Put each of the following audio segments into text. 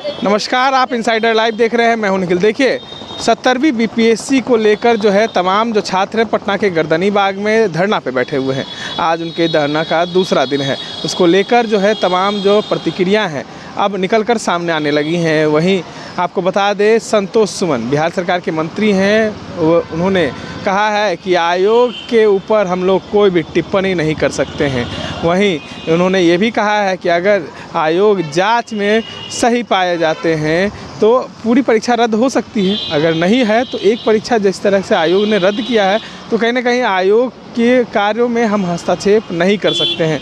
नमस्कार, आप insider live देख रहे हैं। मैं हूं निखिल। देखिए, 70वीं बीपीएससी को लेकर जो है तमाम जो छात्र हैं पटना के गर्दनी बाग में धरना पे बैठे हुए हैं। आज उनके धरना का दूसरा दिन है। उसको लेकर जो है तमाम जो प्रतिक्रिया हैं अब निकलकर सामने आने लगी हैं। वहीं आपको बता दें, संतोष सुमन बिहार सरकार के मंत्री हैं, उन्होंने कहा है कि आयोग के ऊपर हम लोग कोई भी टिप्पणी नहीं कर सकते हैं। वहीं उन्होंने ये भी कहा है कि अगर आयोग जांच में सही पाए जाते हैं तो पूरी परीक्षा रद्द हो सकती है, अगर नहीं है तो एक परीक्षा जिस तरह से आयोग ने रद्द किया है तो कहीं ना कहीं आयोग के कार्यों में हम हस्तक्षेप नहीं कर सकते हैं।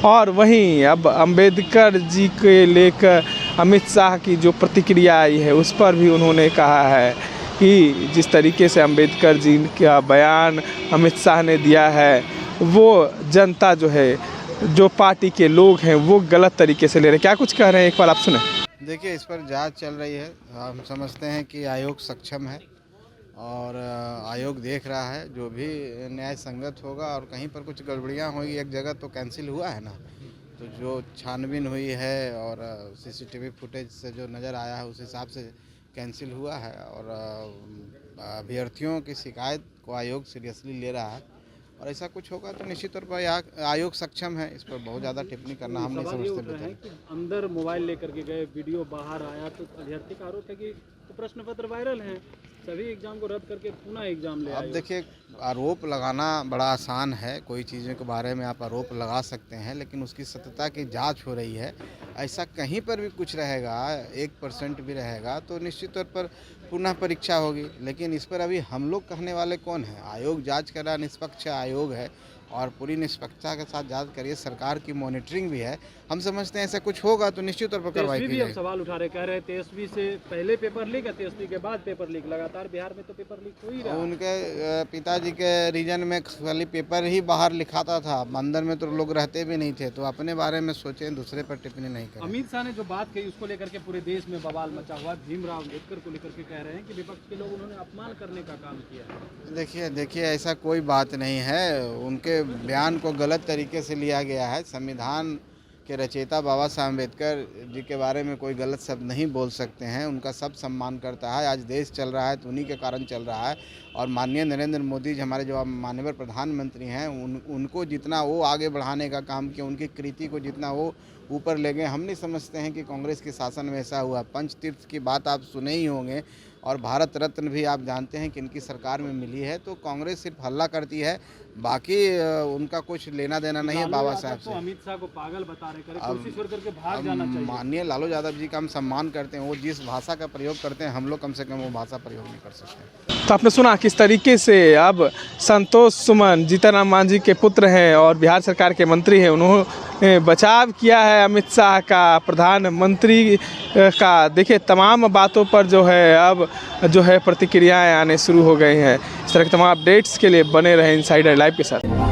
और वहीं अब अंबेडकर जी के लेकर अमित शाह की जो प्रतिक्रिया आई है उस पर भी उन्होंने कहा है कि जिस तरीके से अंबेडकर जी का बयान अमित शाह ने दिया है वो जनता जो है, जो पार्टी के लोग हैं वो गलत तरीके से ले रहे हैं। क्या कुछ कह रहे हैं, एक बार आप सुने। देखिए, इस पर जांच चल रही है। हम समझते हैं कि आयोग सक्षम है और आयोग देख रहा है जो भी न्याय संगत होगा। और कहीं पर कुछ गड़बड़ियाँ हुई एक जगह तो कैंसिल हुआ है ना, तो जो छानबीन हुई है और सीसीटीवी फुटेज से जो नज़र आया है उस हिसाब से कैंसिल हुआ है। और अभ्यर्थियों की शिकायत को आयोग सीरियसली ले रहा है और ऐसा कुछ होगा तो निश्चित तौर पर आयोग सक्षम है। इस पर बहुत ज़्यादा टिप्पणी करना हम नहीं समझते। अंदर मोबाइल लेकर के गए, वीडियो बाहर आया तो अभ्यर्थी का आरोप है कि तो प्रश्न पत्र वायरल हैं, सभी एग्जाम को रद्द करके पुनः एग्जाम ले आए। अब देखिए, आरोप लगाना बड़ा आसान है, कोई चीज़ों के बारे में आप आरोप लगा सकते हैं, लेकिन उसकी सत्यता की जांच हो रही है। ऐसा कहीं पर भी कुछ रहेगा, 1% भी रहेगा तो निश्चित तौर पर पुनः परीक्षा होगी। लेकिन इस पर अभी हम लोग कहने वाले कौन है? आयोग जांच कर रहा, निष्पक्ष आयोग है और पूरी निष्पक्षता के साथ जांच करिए। सरकार की मॉनिटरिंग भी है। हम समझते हैं ऐसा कुछ होगा तो निश्चित तौर पर कार्रवाई की जाएगी। सवाल उठा रहे, कह रहे तेजस्वी से पहले पेपर लीक है, तेजस्वी के बाद पेपर लीक। लगातार बिहार में तो पेपर लीक हो ही रहा है। उनके पिताजी के रीजन में खाली पेपर ही बाहर लिखाता था, अंदर में तो लोग रहते भी नहीं थे। तो अपने बारे में सोचें, दूसरे पर टिप्पणी नहीं करें। अमित शाह ने जो बात कही उसको लेकर के पूरे देश में बवाल मचा हुआ। भीमराव अम्बेडकर को लेकर के कह रहे हैं कि विपक्ष के लोग उन्होंने अपमान करने का काम किया है। देखिए ऐसा कोई बात नहीं है। उनके बयान को गलत तरीके से लिया गया है। संविधान के रचयिता बाबा साहब अम्बेडकर जी के बारे में कोई गलत शब्द नहीं बोल सकते हैं। उनका सब सम्मान करता है। आज देश चल रहा है तो उन्हीं के कारण चल रहा है। और माननीय नरेंद्र मोदी जी हमारे जो माननीय प्रधानमंत्री हैं, उनको जितना वो आगे बढ़ाने का काम किया, उनकी कृति को जितना वो ऊपर ले गए, हम नहीं समझते हैं कि कांग्रेस के शासन में ऐसा हुआ। पंचतीर्थ की बात आप सुने ही होंगे और भारत रत्न भी आप जानते हैं कि इनकी सरकार में मिली है। तो कांग्रेस सिर्फ हल्ला करती है, बाकी उनका कुछ लेना देना नहीं है बाबा साहब से। अमित शाह को पागल बता रहे, कुर्सी छोड़ करके भाग जाना चाहिए। माननीय लालू यादव जी का हम सम्मान करते हैं। वो जिस भाषा का प्रयोग करते हैं हम लोग कम से कम वो भाषा प्रयोग नहीं कर सकते। तो आपने सुना किस तरीके से अब संतोष सुमन जीतन मांझी के पुत्र हैं और बिहार सरकार के मंत्री हैं, उन्होंने बचाव किया है अमित शाह का, प्रधानमंत्री का। देखिए, तमाम बातों पर जो है अब जो है प्रतिक्रियाएं आने शुरू हो गई हैं। इस तरह के तमाम अपडेट्स के लिए बने रहें इनसाइडर लाइव के साथ।